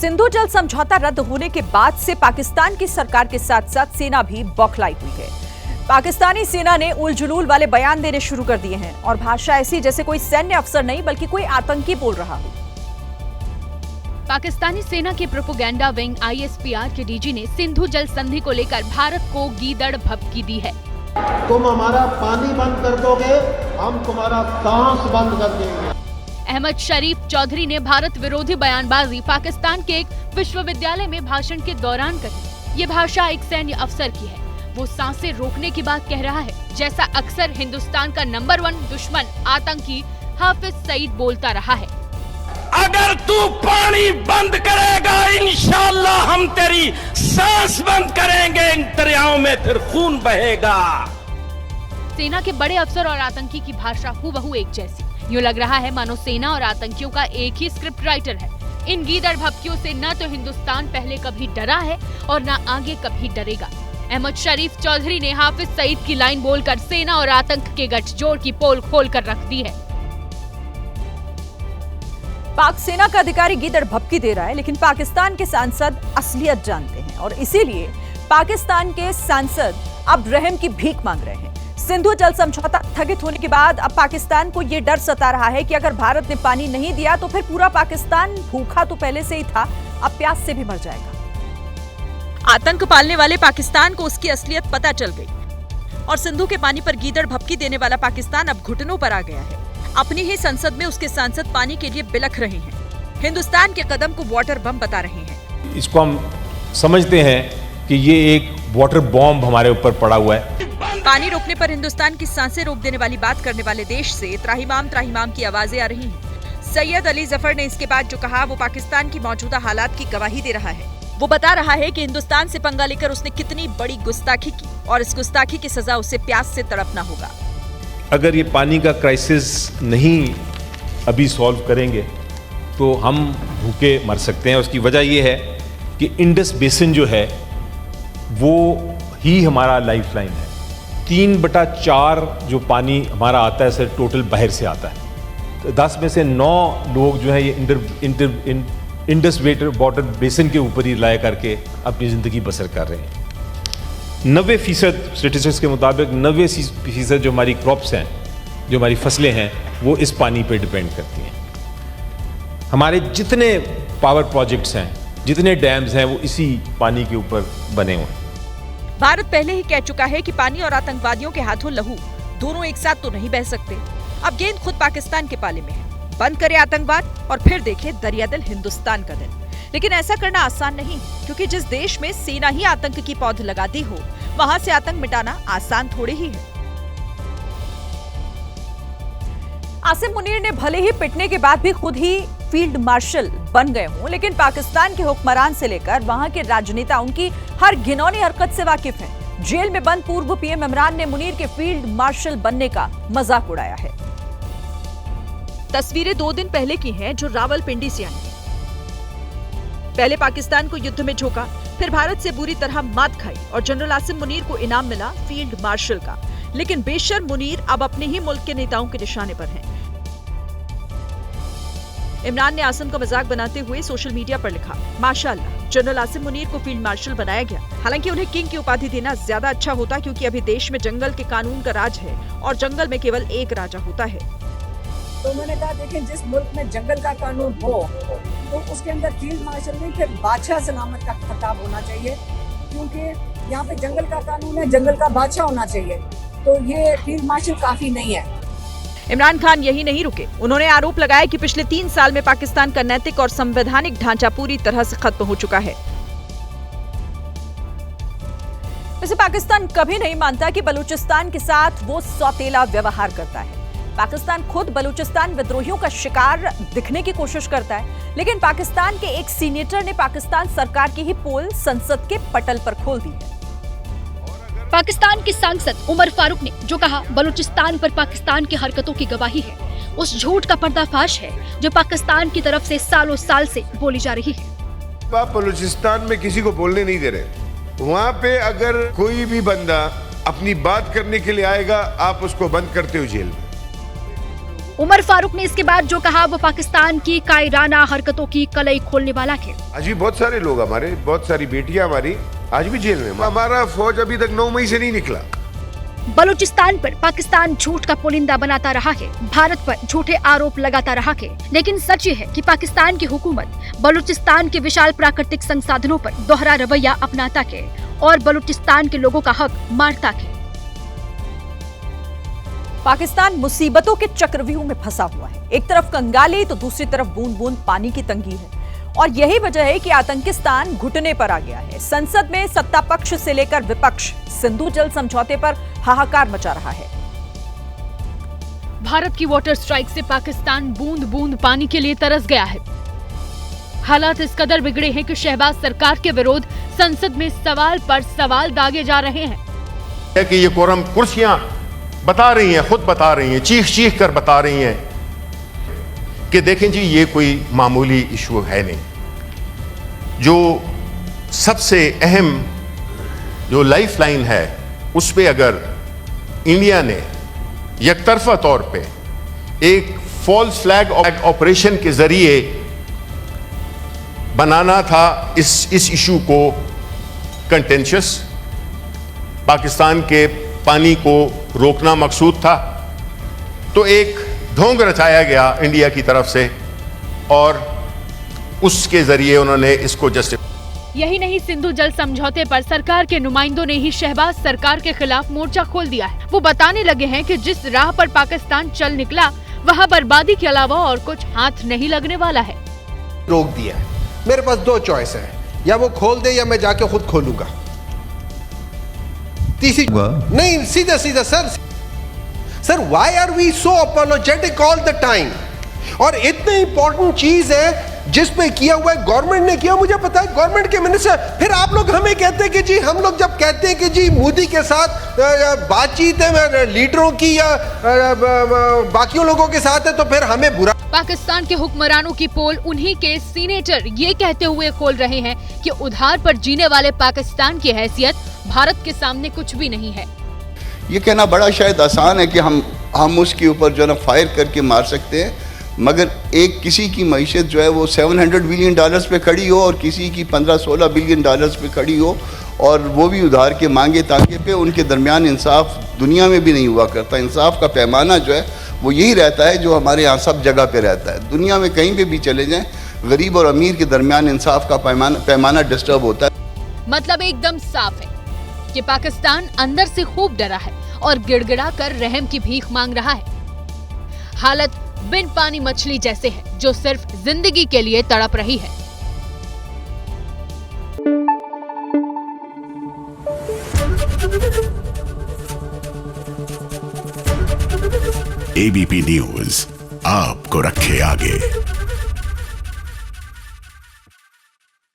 सिंधु जल समझौता रद्द होने के बाद से पाकिस्तान की सरकार के साथ साथ सेना भी बौखलाई हुई है। पाकिस्तानी सेना ने उलझुलूल वाले बयान देने शुरू कर दिए हैं और भाषा ऐसी जैसे कोई सैन्य अफसर नहीं बल्कि कोई आतंकी बोल रहा हो। पाकिस्तानी सेना के प्रोपेगेंडा विंग ISPR के डीजी ने सिंधु जल संधि को लेकर भारत को गीदड़ भभकी दी है। तुम हमारा पानी बंद कर दोगे, हम तुम्हारा सांस बंद कर देंगे। अहमद शरीफ चौधरी ने भारत विरोधी बयानबाजी पाकिस्तान के एक विश्वविद्यालय में भाषण के दौरान कही। ये भाषा एक सैन्य अफसर की है। वो सांसें रोकने की बात कह रहा है, जैसा अक्सर हिंदुस्तान का नंबर 1 दुश्मन आतंकी हाफिज सईद बोलता रहा है। अगर तू पानी बंद करेगा, इंशाअल्लाह हम तेरी सांस बंद करेंगे, इन दरियाओं में फिर खून बहेगा। सेना के बड़े अफसर और आतंकी की भाषा हूबहू एक जैसी। यूँ लग रहा है मानो सेना और आतंकियों का एक ही स्क्रिप्ट राइटर है। इन गीदड़ भभकियों से न तो हिंदुस्तान पहले कभी डरा है और न आगे कभी डरेगा। अहमद शरीफ चौधरी ने हाफिज सईद की लाइन बोलकर सेना और आतंक के गठजोड़ की पोल खोल कर रख दी है। पाक सेना का अधिकारी गीदड़ भभकी दे रहा है, लेकिन पाकिस्तान के सांसद असलियत जानते हैं और इसीलिए पाकिस्तान के सांसद अब रहम की भीख मांग रहे हैं। सिंधु जल समझौता स्थगित होने के बाद अब पाकिस्तान को यह डर सता रहा है कि अगर भारत ने पानी नहीं दिया तो फिर पूरा पाकिस्तान भूखा तो पहले से ही था, अब प्यास से भी मर जाएगा। आतंक पालने वाले पाकिस्तान को उसकी असलियत पता चल गई और सिंधु के पानी पर गीदड़ भभकी देने वाला पाकिस्तान अब घुटनों पर आ गया है। अपनी ही संसद में उसके सांसद पानी के लिए बिलख रहे हैं। हिंदुस्तान के कदम को वाटर बम बता रहे हैं। इसको हम समझते हैं कि ये एक वाटर बॉम्ब हमारे ऊपर पड़ा हुआ है। पानी रोकने पर हिंदुस्तान की सांसें रोक देने वाली बात करने वाले देश से त्राहिमाम की आवाजें आ रही हैं। सैयद अली जफर ने इसके बाद जो कहा वो पाकिस्तान की मौजूदा हालात की गवाही दे रहा है। वो बता रहा है कि हिंदुस्तान से पंगा लेकर उसने कितनी बड़ी गुस्ताखी की और इस गुस्ताखी की सजा उसे प्यास से तड़पना होगा। अगर ये पानी का क्राइसिस नहीं अभी सॉल्व करेंगे तो हम भूखे मर सकते हैं। उसकी वजह ये है कि इंडस बेसिन जो है वो ही हमारा लाइफलाइन है। 3/4 जो पानी हमारा आता है सर टोटल बाहर से आता है। तो 10 में से 9 लोग जो है ये इंडस वाटर बेसिन के ऊपर ही रिलाय करके अपनी ज़िंदगी बसर कर रहे हैं। 90% स्टेटिस्टिक्स के मुताबिक 90% जो हमारी क्रॉप्स हैं, जो हमारी फसलें हैं, वो इस पानी पर डिपेंड करती हैं। हमारे जितने पावर प्रोजेक्ट्स हैं, जितने डैम्स हैं, वो इसी पानी के ऊपर बने हुए हैं। भारत पहले ही कह चुका है कि पानी और आतंकवादियों के हाथों लहू दोनों एक साथ तो नहीं बह सकते। अब गेंद खुद पाकिस्तान के पाले में है। बंद करे आतंकवाद और फिर देखे दरियादिल हिंदुस्तान का दिल। लेकिन ऐसा करना आसान नहीं, क्योंकि जिस देश में सेना ही आतंक की पौध लगाती हो, वहां से आतंक मिटाना आसान थोड़ी ही है। आसिम मुनीर ने भले ही पिटने के बाद भी खुद ही फील्ड मार्शल बन गए हों, लेकिन पाकिस्तान के हुक्मरान से लेकर वहां के राजनेता उनकी हर घिनौनी हरकत से वाकिफ हैं। जेल में बंद पूर्व PM इमरान ने मुनीर के फील्ड मार्शल बनने का मजाक उड़ाया है। तस्वीरें 2 दिन पहले की हैं, जो रावलपिंडी से आई हैं। पहले पाकिस्तान को युद्ध में झोंका, फिर भारत से बुरी तरह मात खाई और जनरल आसिम मुनीर को इनाम मिला फील्ड मार्शल का। लेकिन बेशर्म मुनीर अब अपने ही मुल्क के नेताओं के निशाने पर हैं। इमरान ने आसिम का मजाक बनाते हुए सोशल मीडिया पर लिखा, माशाअल्लाह जनरल आसिम मुनीर को फील्ड मार्शल बनाया गया। हालांकि उन्हें किंग की उपाधि देना ज्यादा अच्छा होता, क्योंकि अभी देश में जंगल के कानून का राज है और जंगल में केवल एक राजा होता है। तो उन्होंने कहा, देखें जिस मुल्क में जंगल का कानून हो तो उसके अंदर फील्ड मार्शल नहीं, फिर बादशाह सलामत का खिताब होना चाहिए, क्योंकि यहाँ पे जंगल का कानून है, जंगल का बादशाह होना चाहिए। तो ये फील्ड मार्शल काफी नहीं है। इमरान खान यही नहीं रुके। उन्होंने आरोप लगाया कि पिछले 3 साल में पाकिस्तान का नैतिक और संवैधानिक ढांचा पूरी तरह से खत्म हो चुका है। वैसे पाकिस्तान कभी नहीं मानता कि बलूचिस्तान के साथ वो सौतेला व्यवहार करता है। पाकिस्तान खुद बलूचिस्तान विद्रोहियों का शिकार दिखने की कोशिश करता है, लेकिन पाकिस्तान के एक सीनेटर ने पाकिस्तान सरकार की ही पोल संसद के पटल पर खोल दी है। पाकिस्तान के सांसद उमर फारूक ने जो कहा बलूचिस्तान पर पाकिस्तान की हरकतों की गवाही है, उस झूठ का पर्दाफाश है जो पाकिस्तान की तरफ से सालों साल से बोली जा रही है। आप बलूचिस्तान में किसी को बोलने नहीं दे रहे। वहाँ पे अगर कोई भी बंदा अपनी बात करने के लिए आएगा, आप उसको बंद करते हो जेल में। उमर फारूक ने इसके बाद जो कहा वो पाकिस्तान की कायराना हरकतों की कलई खोलने वाला है। आज भी बहुत सारे लोग हमारे, बहुत सारी बेटियां हमारी आज भी जेल में। हमारा फौज अभी तक 9 मई से नहीं निकला। बलूचिस्तान पर पाकिस्तान झूठ का पुलिंदा बनाता रहा है, भारत पर झूठे आरोप लगाता रहा है, लेकिन सच ये है कि पाकिस्तान की हुकूमत बलूचिस्तान के विशाल प्राकृतिक संसाधनों पर दोहरा रवैया अपनाता है और बलूचिस्तान के लोगों का हक मारता है। पाकिस्तान मुसीबतों के चक्रव्यूह में फंसा हुआ है। एक तरफ कंगाली तो दूसरी तरफ बूंद बूंद पानी की तंगी है और यही वजह है कि आतंकिस्तान घुटने पर आ गया है। संसद में सत्ता पक्ष से लेकर विपक्ष सिंधु जल समझौते पर हाहाकार मचा रहा है। भारत की वाटर स्ट्राइक से पाकिस्तान बूंद बूंद पानी के लिए तरस गया है। हालात इस कदर बिगड़े हैं कि शहबाज सरकार के विरोध संसद में सवाल पर सवाल दागे जा रहे हैं कि ये कोरम कुर्सियां बता रही हैं, खुद बता रही हैं, चीख चीख कर बता रही हैं कि देखें जी ये कोई मामूली इशू है नहीं। जो सबसे अहम जो लाइफलाइन है उस पे अगर इंडिया ने यकतरफा तौर पे एक फॉल्स फ्लैग ऑपरेशन के जरिए बनाना था इस इशू को कंटेंशियस, पाकिस्तान के पानी को रोकना मकसूद था, तो एक ढोंग रचाया गया इंडिया की तरफ से और उसके जरिए उन्होंने इसको जस्टिफाई। यही नहीं, सिंधु जल समझौते पर सरकार के नुमाइंदों ने ही शहबाज सरकार के खिलाफ मोर्चा खोल दिया है। वो बताने लगे हैं कि जिस राह पर पाकिस्तान चल निकला वहाँ बर्बादी के अलावा और कुछ हाथ नहीं लगने वाला है। रोक दिया है, मेरे पास 2 चॉइस है, या वो खोल दे या मैं जाके खुद खोलूंगा। तीसरी नहीं, सीधा सीधा sir why are we so apologetic all the time? और इतनी इंपॉर्टेंट चीज है जिसपे किया हुआ है, गवर्नमेंट ने किया, मुझे पता है, गवर्नमेंट के मिनिस्टर। फिर आप लोग हमें कहते हैं कि जी, हम लोग जब कहते हैं कि जी मोदी के साथ बातचीत है लीडरों की या बाकी लोगों के साथ है, तो फिर हमें बुरा। पाकिस्तान के हुक्मरानों की पोल उन्हीं के सीनेटर ये कहते हुए खोल रहे हैं कि उधार पर जीने वाले पाकिस्तान की हैसियत भारत के सामने कुछ भी नहीं है। ये कहना बड़ा शायद आसान है कि हम उसके ऊपर जो है ना फायर करके मार सकते हैं, मगर एक किसी की मईशत जो है वो $700 बिलियन पे खड़ी हो और किसी की $15-16 बिलियन पे खड़ी हो, और वो भी उधार के मांगे तांगे पे, उनके दरमियान इंसाफ दुनिया में भी नहीं हुआ करता। इंसाफ का पैमाना जो है वो यही रहता है जो हमारे यहाँ सब जगह पे रहता है। दुनिया में कहीं पे भी चले जाएं, गरीब और अमीर के दरमियान इंसाफ का पैमाना डिस्टर्ब होता है। मतलब एकदम साफ है कि पाकिस्तान अंदर से खूब डरा है और गिड़गिड़ा कर रहम की भीख मांग रहा है। हालत बिन पानी मछली जैसे है जो सिर्फ जिंदगी के लिए तड़प रही है। ABP न्यूज आपको रखे आगे।